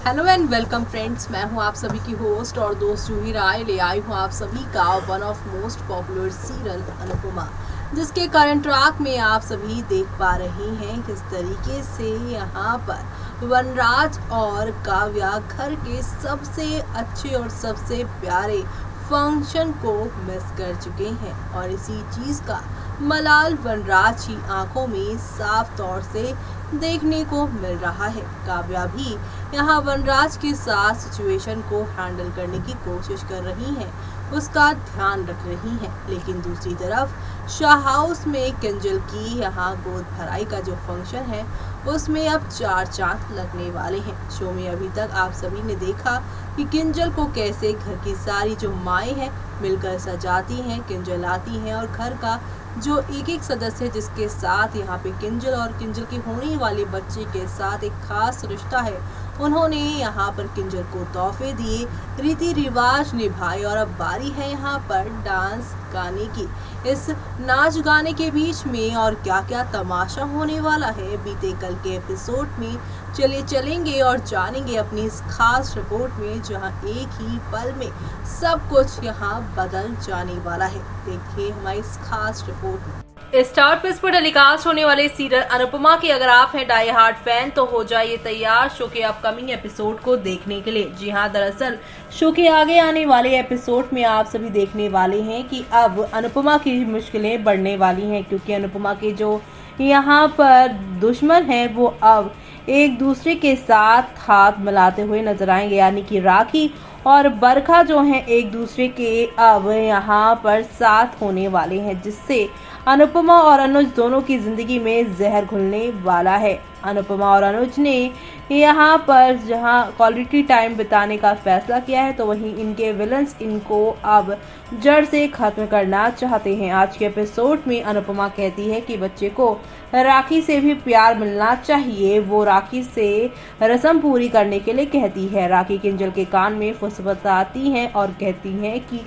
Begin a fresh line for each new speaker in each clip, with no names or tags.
Hello and welcome friends, मैं हूं आप सभी की होस्ट और दोस्त जूही राय। ले आई हूं आप सभी का one of most popular serial Anupama, जिसके करंट ट्रैक में आप सभी देख पा रहे हैं किस तरीके से यहां पर वनराज और काव्या घर के सबसे अच्छे और सबसे प्यारे फंक्शन को मिस कर चुके हैं और इसी चीज़ का मलाल वनराज की आंखों में साफ तौर से देखने को मिल रहा है। काव्या भी यहाँ वनराज के साथ सिचुएशन को हैंडल करने की कोशिश कर रही हैं, उसका ध्यान रख रही हैं, लेकिन दूसरी तरफ शाह हाउस में किंजल की यहाँ गोद भराई का जो फंक्शन है उसमें अब 4 चांद लगने वाले हैं। शो में अभी तक आप सभी ने देखा कि किंजल को कैसे घर की सारी जो माएँ हैं मिलकर सजाती हैं, किंजल आती हैं और घर का जो एक एक सदस्य जिसके साथ यहाँ पे किंजल और किंजल के होने वाले बच्चे के साथ एक खास रिश्ता है, उन्होंने यहाँ पर किंजल को तोहफे दिए, रीति रिवाज निभाए और अब बारी है यहाँ पर डांस गाने की। इस नाच गाने के बीच में और क्या क्या तमाशा होने वाला है बीते कल के एपिसोड में चलेंगे और जानेंगे अपनी इस खास रिपोर्ट में, जहां एक ही पल में सब कुछ यहां बदल जाने वाला है। देखिए हमारी इस खास रिपोर्ट में। स्टार प्लस पर टेलीकास्ट होने वाले सीरियल अनुपमा के अगर आप हैं डाई हार्ड फैन तो हो जाइए तैयार शो के अपकमिंग एपिसोड को देखने के लिए। जी हां, दरअसल शो के आगे आने वाले एपिसोड में आप सभी देखने वाले हैं कि अब अनुपमा की मुश्किलें बढ़ने वाली हैं, क्योंकि अनुपमा के जो यहाँ पर दुश्मन हैं वो अब एक दूसरे के साथ हाथ मिलाते हुए नजर आएंगे, यानी कि राखी और बरखा जो हैं एक दूसरे के अब यहाँ पर साथ होने वाले हैं, जिससे अनुपमा और अनुज दोनों की जिंदगी में जहर घुलने वाला है। अनुपमा और अनुज ने यहाँ पर जहाँ क्वालिटी टाइम बिताने का फैसला किया है, तो वहीं इनके विलन्स इनको अब जड़ से खत्म करना चाहते हैं। आज के एपिसोड में अनुपमा कहती है कि बच्चे को राखी से भी प्यार मिलना चाहिए, वो राखी से रस्म पूरी करने के लिए कहती है। राखी किंजल के कान में फुसफुसाती हैं और कहती हैं कि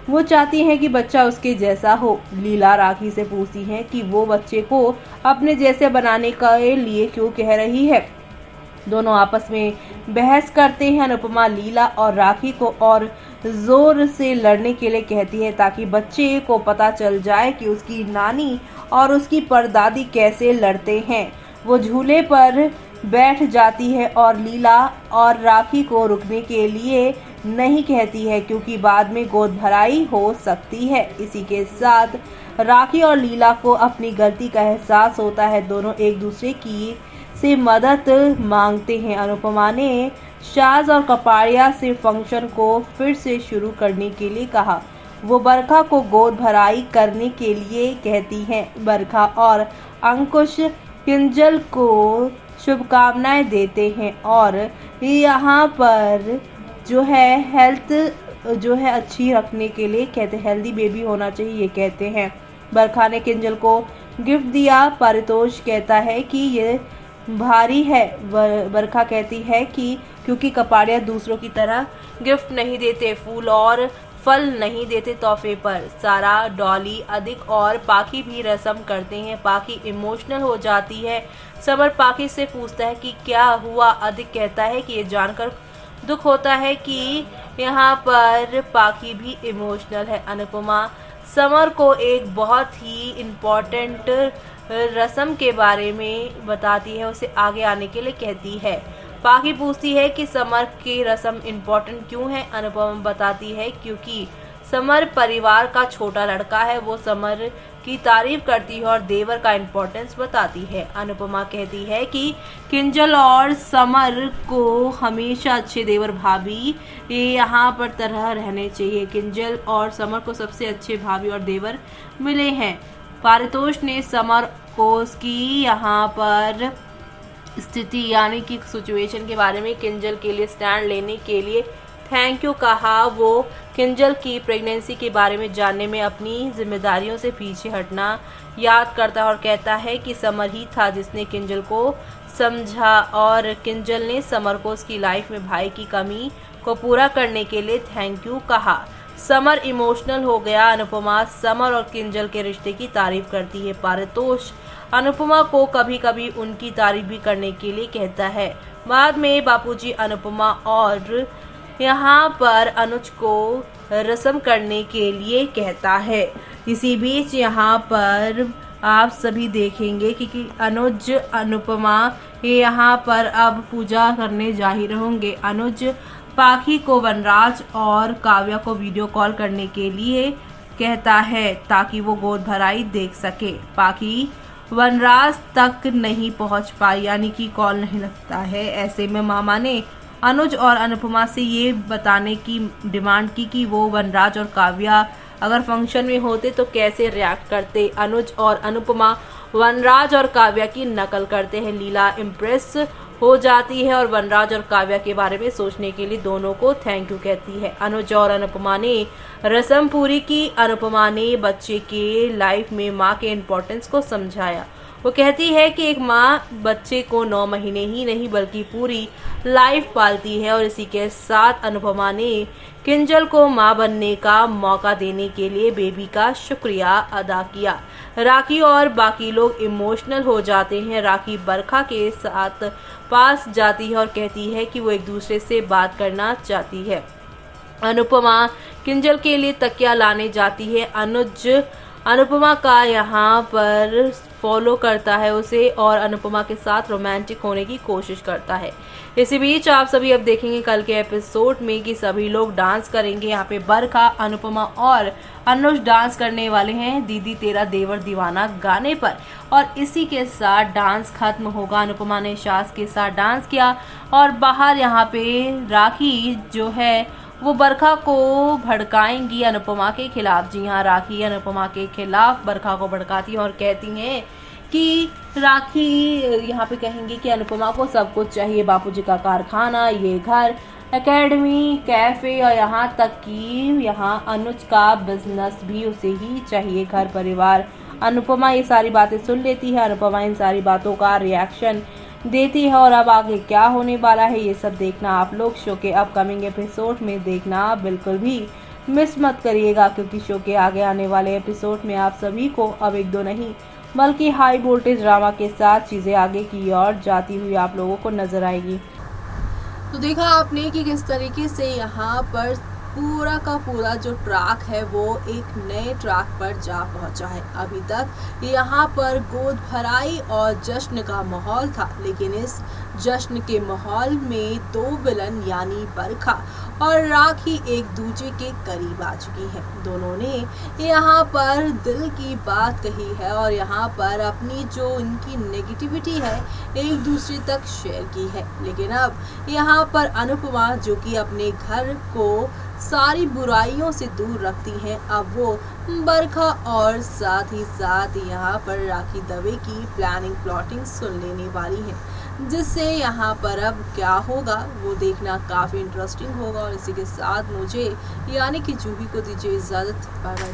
वो चाहती हैं कि बच्चा उसके जैसा हो। लीला राखी से पूछती है कि वो बच्चे को अपने जैसे बनाने के लिए क्यों कह रही है। दोनों आपस में बहस करते हैं। अनुपमा लीला और राखी को और जोर से लड़ने के लिए कहती है ताकि बच्चे को पता चल जाए कि उसकी नानी और उसकी परदादी कैसे लड़ते हैं। वो झूले पर बैठ जाती है और लीला और राखी को रुकने के लिए नहीं कहती है, क्योंकि बाद में गोद भराई हो सकती है। इसी के साथ राखी और लीला को अपनी गलती का एहसास होता है। दोनों एक दूसरे की से मदद मांगते हैं। अनुपमा ने शाज और कपाड़िया से फंक्शन को फिर से शुरू करने के लिए कहा। वो बरखा को गोद भराई करने के लिए कहती हैं। बरखा और अंकुश किंजल को शुभकामनाएं देते हैं और यहाँ पर जो है हेल्थ जो है अच्छी रखने के लिए कहते हैं, हेल्दी बेबी होना चाहिए ये कहते हैं। बरखा ने किंजल को गिफ्ट दिया। पारितोष कहता है कि ये भारी है। बरखा कहती है कि क्योंकि कपाड़िया दूसरों की तरह गिफ्ट नहीं देते, फूल और फल नहीं देते तोहफे पर। सारा, डॉली, अधिक और पाखी भी रस्म करते हैं। पाखी इमोशनल हो जाती है। समर पाखी से पूछता है कि क्या हुआ। अधिक कहता है कि ये जानकर दुख होता है कि यहाँ पर पाखी भी इमोशनल है। अनुपमा समर को एक बहुत ही इम्पोर्टेंट रस्म के बारे में बताती है, उसे आगे आने के लिए कहती है। पाखी पूछती है कि समर की रस्म इम्पोर्टेंट क्यों है। अनुपमा बताती है क्योंकि समर परिवार का छोटा लड़का है। वो समर की तारीफ करती है और देवर का इम्पोर्टेंस बताती है। अनुपमा कहती है कि किंजल और समर को हमेशा अच्छे देवर भाभी यहाँ पर तरह रहने चाहिए। किंजल और समर को सबसे अच्छे भाभी और देवर मिले हैं। पारितोष ने समर को उसकी यहाँ पर स्थिति यानी कि सिचुएशन के बारे में किंजल के लिए स्टैंड लेने के लिए थैंक यू कहा। वो किंजल की प्रेगनेंसी के बारे में जानने में अपनी जिम्मेदारियों से पीछे हटना याद करता है और कहता है कि समर ही था जिसने किंजल को समझा और किंजल ने समर को उसकी लाइफ में भाई की कमी को पूरा करने के लिए थैंक यू कहा। समर इमोशनल हो गया। अनुपमा समर और किंजल के रिश्ते की तारीफ करती है। पारितोष अनुपमा को कभी कभी उनकी तारीफ भी करने के लिए कहता है। बाद में बापूजी अनुपमा और यहाँ पर अनुज को रस्म करने के लिए कहता है। इसी बीच यहाँ पर आप सभी देखेंगे कि अनुज अनुपमा यहाँ पर अब पूजा करने जा ही होंगे। अनुज पाखी को वनराज और काव्या को वीडियो कॉल करने के लिए कहता है ताकि वो गोद भराई देख सके। पाखी वनराज तक नहीं पहुंच पाई, यानी कि कॉल नहीं लगता है। ऐसे में मामा ने अनुज और अनुपमा से ये बताने की डिमांड की कि वो वनराज और काव्या अगर फंक्शन में होते तो कैसे रिएक्ट करते। अनुज और अनुपमा वनराज और काव्या की नकल करते हैं। लीला इम्प्रेस हो जाती है और वनराज और काव्या के बारे में सोचने के लिए दोनों को थैंक यू कहती है। अनुज और अनुपमा ने रस्म पूरी की। अनुपमा ने बच्चे के लाइफ में माँ के इम्पोर्टेंस को समझाया। वो कहती है कि एक माँ बच्चे को 9 महीने ही नहीं बल्कि पूरी लाइफ पालती है। और इसी के साथ अनुपमा ने किंजल को माँ बनने का मौका देने के लिए बेबी का शुक्रिया अदा किया। राखी और बाकी लोग इमोशनल हो जाते हैं। राखी बरखा के साथ पास जाती है और कहती है कि वो एक दूसरे से बात करना चाहती है। अनुपमा किंजल के लिए तकिया लाने जाती है। अनुज अनुपमा का यहाँ पर फॉलो करता है उसे और अनुपमा के साथ रोमांटिक होने की कोशिश करता है। इसी बीच आप सभी अब देखेंगे कल के एपिसोड में कि सभी लोग डांस करेंगे। यहाँ पे बरखा, अनुपमा और अनुज डांस करने वाले हैं दीदी तेरा देवर दीवाना गाने पर। और इसी के साथ डांस खत्म होगा। अनुपमा ने सास के साथ डांस किया और बाहर यहाँ पे राखी जो है वो बरखा को भड़काएंगी अनुपमा के खिलाफ। जी हाँ, राखी अनुपमा के खिलाफ बरखा को भड़काती है और कहती हैं कि राखी यहाँ पे कहेंगी कि अनुपमा को सब कुछ चाहिए, बापूजी का कारखाना, ये घर, एकेडमी, कैफे और यहाँ तक कि यहाँ अनुज का बिजनेस भी उसे ही चाहिए, घर परिवार। अनुपमा ये सारी बातें सुन लेती है। अनुपमा इन सारी बातों का रिएक्शन देती है और अब आगे क्या होने वाला है ये सब देखना आप लोग शो के अपकमिंग एपिसोड में देखना बिल्कुल भी मिस मत करिएगा, क्योंकि शो के आगे आने वाले एपिसोड में आप सभी को अब 1-2 नहीं बल्कि हाई वोल्टेज ड्रामा के साथ चीज़ें आगे की ओर जाती हुई आप लोगों को नजर आएगी। तो देखा आपने कि किस तरीके से यहाँ पर पूरा का पूरा जो ट्रैक है वो एक नए ट्रैक पर जा पहुंचा है। अभी तक यहाँ पर गोद भराई और जश्न का माहौल था, लेकिन इस जश्न के माहौल में 2 विलन यानी बरखा और राखी एक दूसरे के करीब आ चुकी हैं। दोनों ने यहाँ पर दिल की बात कही है और यहाँ पर अपनी जो इनकी नेगेटिविटी है एक दूसरे तक शेयर की है। लेकिन अब यहाँ पर अनुपमा जो कि अपने घर को सारी बुराइयों से दूर रखती हैं, अब वो बरखा और साथ ही साथ यहाँ पर राखी दवे की प्लानिंग प्लॉटिंग सुन लेने वाली हैं, जिससे यहाँ पर अब क्या होगा वो देखना काफ़ी इंटरेस्टिंग होगा। और इसी के साथ मुझे यानी कि जूही को दीजिए इजाज़त। Bye bye.